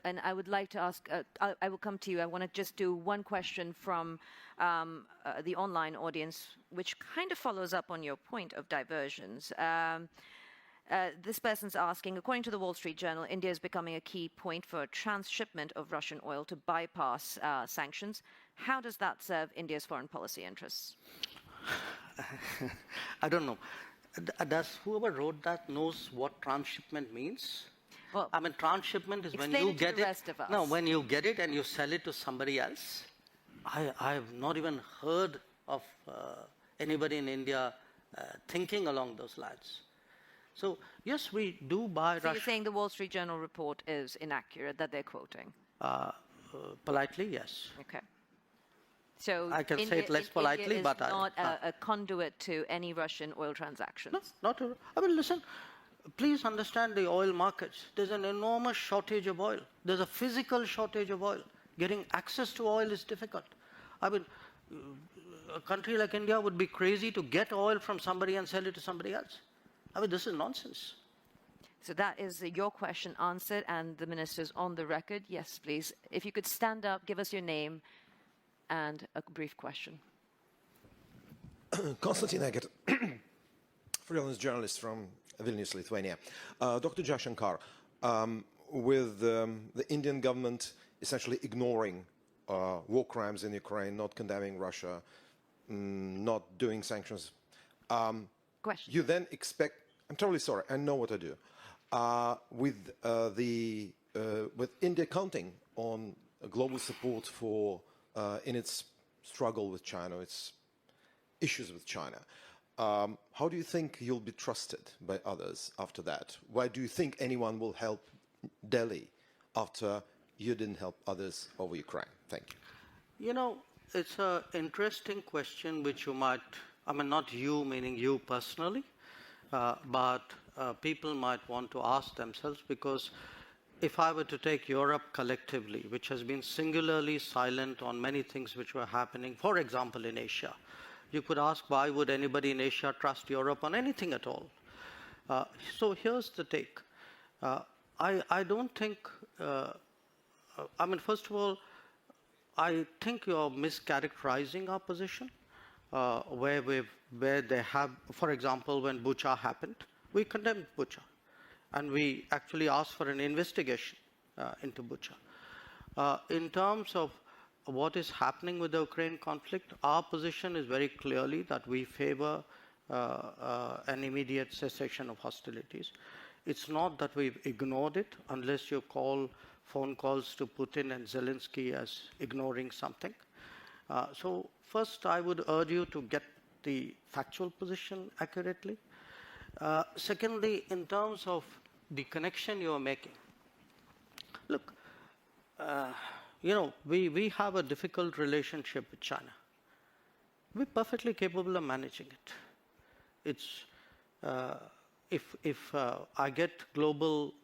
And I would like to ask, I will come to you. I want to just do one question from the online audience, which kind of follows up on your point of diversions. This person's asking, according to the Wall Street Journal, India is becoming a key point for transshipment of Russian oil to bypass sanctions. How does that serve India's foreign policy interests? I don't know. Does whoever wrote that knows what transshipment means? Well, I mean, transshipment is when you get it. No, when you get it and you sell it to somebody else. I've not even heard of anybody in India thinking along those lines. So yes, we do buy. So you're saying the Wall Street Journal report is inaccurate that they're quoting? Politely, yes. Okay. So I can say it less politely, India but is not a conduit to any Russian oil transactions. No, not. I mean, listen. Please understand the oil markets. There's an enormous shortage of oil. There's a physical shortage of oil. Getting access to oil is difficult. I mean, a country like India would be crazy to get oil from somebody and sell it to somebody else. I mean, this is nonsense. So that is your question answered, and the minister's on the record. Yes, please. If you could stand up, give us your name and a brief question. Konstantin Eget, freelance journalist from Vilnius, Lithuania. Dr. Jaishankar, with the Indian government essentially ignoring war crimes in Ukraine, not condemning Russia, not doing sanctions, you then expect, I'm totally sorry, I know what to do, with India counting on global support for in its struggle with China, its issues with China. How do you think you'll be trusted by others after that? Why do you think anyone will help Delhi after you didn't help others over Ukraine? Thank you. You know, it's an interesting question which you might, I mean, not you, meaning you personally, but people might want to ask themselves, because if I were to take Europe collectively, which has been singularly silent on many things which were happening, for example, in Asia, you could ask, why would anybody in Asia trust Europe on anything at all? So here's the take. I don't think, I mean, first of all, I think you're mischaracterizing our position, where they have, for example, when Bucha happened, we condemned Bucha, and we actually asked for an investigation into Bucha. In terms of what is happening with the Ukraine conflict, our position is very clearly that we favor an immediate cessation of hostilities. It's not that we've ignored it, unless you call phone calls to Putin and Zelensky as ignoring something. So first, I would urge you to get the factual position accurately. Secondly, in terms of the connection you are making, look, you know, we have a difficult relationship with China. We're perfectly capable of managing it. It's, if I get global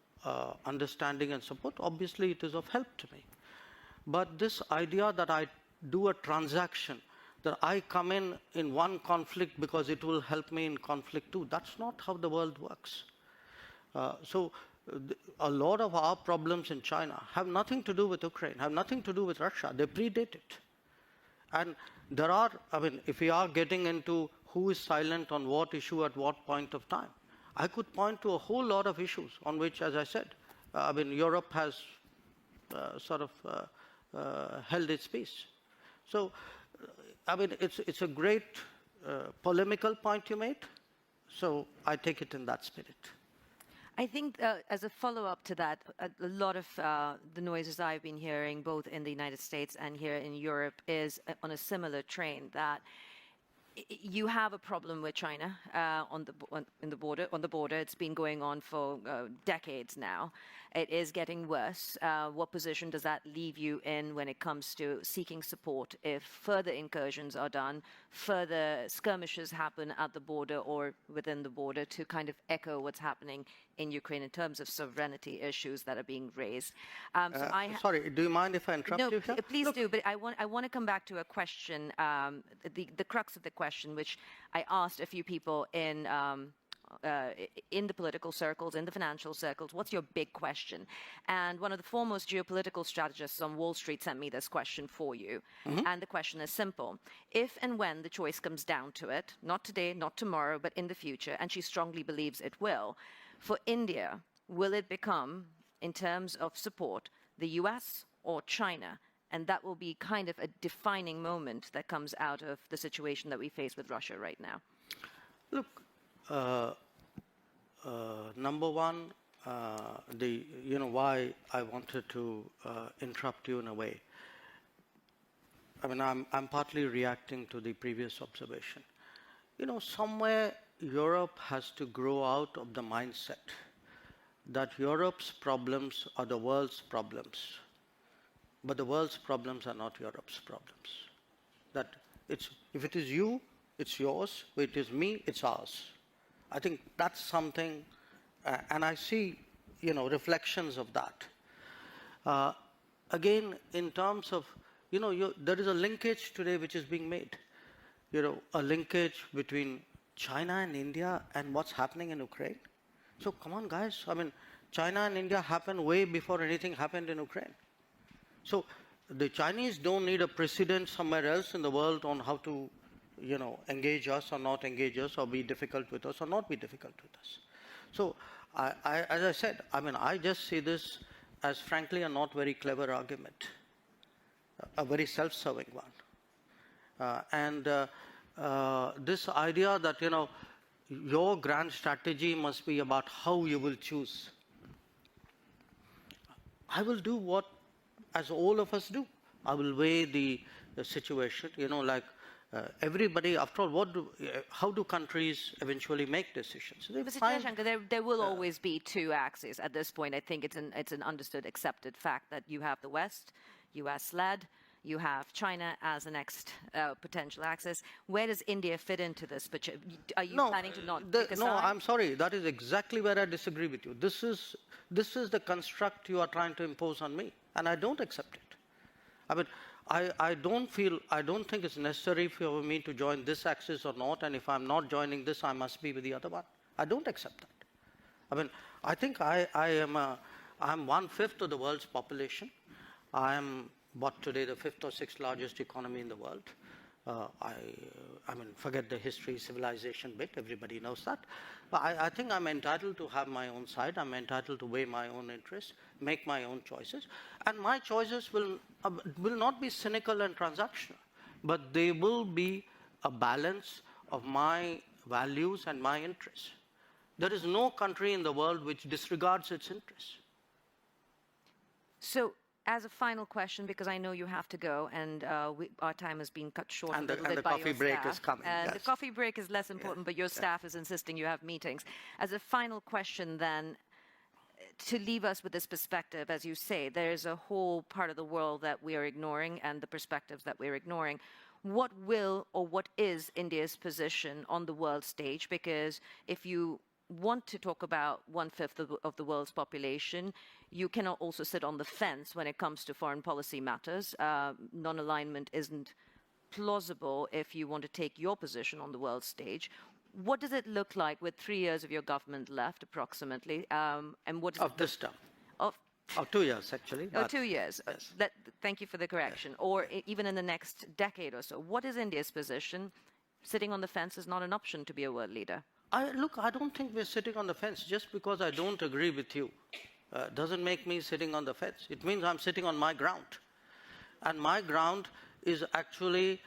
understanding and support, obviously it is of help to me. But this idea that I do a transaction, that I come in one conflict because it will help me in conflict too, that's not how the world works. So a lot of our problems in China have nothing to do with Ukraine, have nothing to do with Russia. They predate it. And there are, I mean, if we are getting into who is silent on what issue at what point of time, I could point to a whole lot of issues on which, as I said, I mean, Europe has sort of held its peace. So, I mean, it's a great polemical point you made. So I take it in that spirit. I think as a follow-up to that, a lot of the noises I've been hearing, both in the United States and here in Europe, is on a similar train, that you have a problem with China on the border. It's been going on for decades now. It is getting worse. What position does that leave you in when it comes to seeking support if further incursions are done, further skirmishes happen at the border or within the border, to kind of echo what's happening in Ukraine in terms of sovereignty issues that are being raised? Sorry, do you mind if I interrupt you here? No, please do. But I want to come back to a question, the crux of the question, which I asked a few people in in the political circles, in the financial circles? What's your big question? And one of the foremost geopolitical strategists on Wall Street sent me this question for you. And the question is simple. If and when the choice comes down to it, not today, not tomorrow, but in the future, and she strongly believes it will, for India, will it become, in terms of support, the US or China? And that will be kind of a defining moment that comes out of the situation that we face with Russia right now. Look, number one, why I wanted to interrupt you in a way. I mean, I'm partly reacting to the previous observation. Somewhere Europe has to grow out of the mindset that Europe's problems are the world's problems. But the world's problems are not Europe's problems. That if it is you, it's yours. If it is me, it's ours. I think that's something, and I see, reflections of that. Again, in terms of, there is a linkage today which is being made. A linkage between China and India and what's happening in Ukraine. So come on, guys. I mean, China and India happened way before anything happened in Ukraine. So the Chinese don't need a precedent somewhere else in the world on how to, engage us or not engage us or be difficult with us or not be difficult with us. So as I said, I mean, I just see this as frankly a not very clever argument, a very self-serving one. This idea that, your grand strategy must be about how you will choose. I will do what, as all of us do. I will weigh the situation, everybody, after all, how do countries eventually make decisions? Mr. Jaishanker, there will always be two axes at this point. I think it's an understood, accepted fact that you have the West, US-led, you have China as the next potential axis. Where does India fit into this? Are you planning to not take a side? No, I'm sorry. That is exactly where I disagree with you. This is the construct you are trying to impose on me, and I don't accept it. I mean, I don't think it's necessary for me to join this axis or not, and if I'm not joining this, I must be with the other one. I don't accept that. I mean, I think I'm 1/5 of the world's population. I am today the 5th or 6th largest economy in the world. I mean, forget the history, civilization bit, everybody knows that. But I think I'm entitled to have my own side. I'm entitled to weigh my own interests, make my own choices. And my choices will not be cynical and transactional, but they will be a balance of my values and my interests. There is no country in the world which disregards its interests. So, as a final question, because I know you have to go, and our time has been cut short and a little the bit by coffee your break staff. is coming. And yes. the coffee break is less important, but your staff is insisting you have meetings. As a final question, then, to leave us with this perspective, as you say, there's a whole part of the world that we are ignoring and the perspectives that we're ignoring. What will or what is India's position on the world stage? Because if you want to talk about 1/5 of the world's population, you cannot also sit on the fence when it comes to foreign policy matters. Non-alignment isn't plausible if you want to take your position on the world stage. What does it look like with 3 years of your government left, approximately? And what does Of this term. Of 2 years, actually. Oh, 2 years. Yes. Thank you for the correction. Yes. Or even in the next decade or so. What is India's position? Sitting on the fence is not an option to be a world leader. Look, I don't think we're sitting on the fence. Just because I don't agree with you doesn't make me sitting on the fence. It means I'm sitting on my ground. And my ground is actually,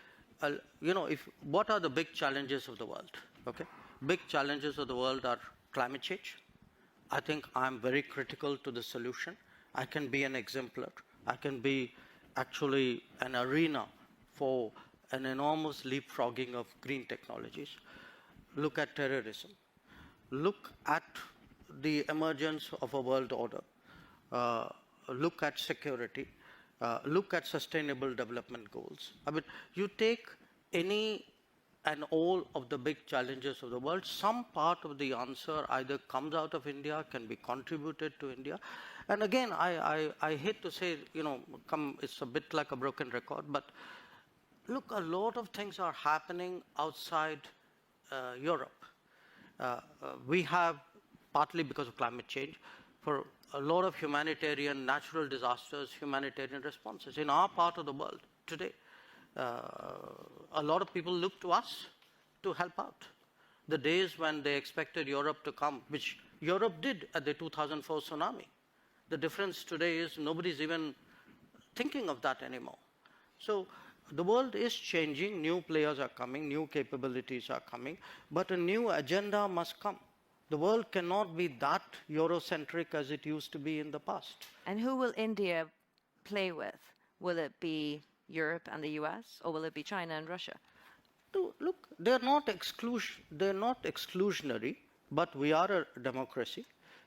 what are the big challenges of the world? Okay, big challenges of the world are climate change. I think I'm very critical to the solution. I can be an exemplar. I can be actually an arena for an enormous leapfrogging of green technologies. Look at terrorism. Look at the emergence of a world order. Look at security. Look at sustainable development goals. I mean, you take any and all of the big challenges of the world, some part of the answer either comes out of India, can be contributed to India. And again, I hate to say, it's a bit like a broken record, but look, a lot of things are happening outside Europe. We have, partly because of climate change, for a lot of humanitarian, natural disasters, humanitarian responses. In our part of the world today, a lot of people look to us to help out. The days when they expected Europe to come, which Europe did at the 2004 tsunami. The difference today is nobody's even thinking of that anymore. So the world is changing, new players are coming, new capabilities are coming, but a new agenda must come. The world cannot be that Eurocentric as it used to be in the past. And who will India play with? Will it be Europe and the US, or will it be China and Russia? Look, they're not exclusionary, but we are a democracy.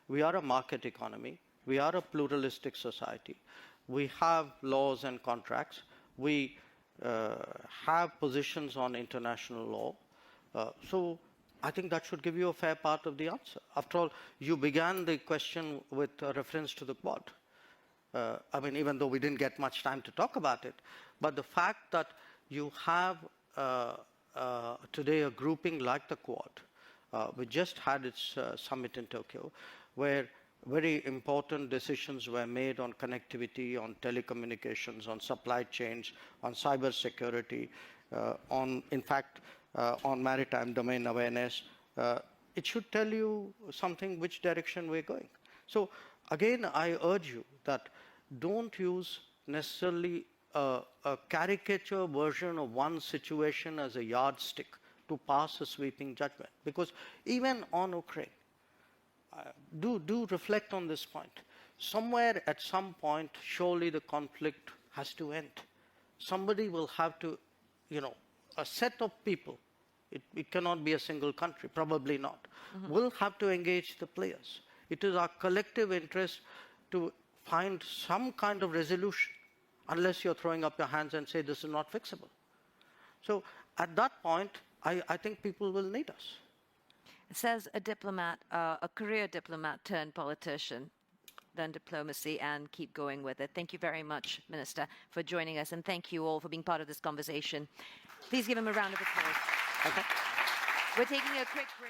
We are a market economy. We are a pluralistic society. We have laws and contracts. We have positions on international law. So I think that should give you a fair part of the answer. After all, you began the question with a reference to the Quad. I mean, even though we didn't get much time to talk about it, but the fact that you have today a grouping like the Quad, we just had its summit in Tokyo, where very important decisions were made on connectivity, on telecommunications, on supply chains, on cyber security, on maritime domain awareness. It should tell you something which direction we're going. So again, I urge you that don't use necessarily a caricature version of one situation as a yardstick to pass a sweeping judgment. Because even on Ukraine, do reflect on this point. Somewhere at some point, surely the conflict has to end. Somebody will have to, a set of people, it cannot be a single country, probably not, will have to engage the players. It is our collective interest to find some kind of resolution, unless you're throwing up your hands and say this is not fixable. So at that point, I think people will need us. It says a diplomat, a career diplomat turned politician, then diplomacy, and keep going with it. Thank you very much, Minister, for joining us, and thank you all for being part of this conversation. Please give him a round of applause. Okay. We're taking a quick break.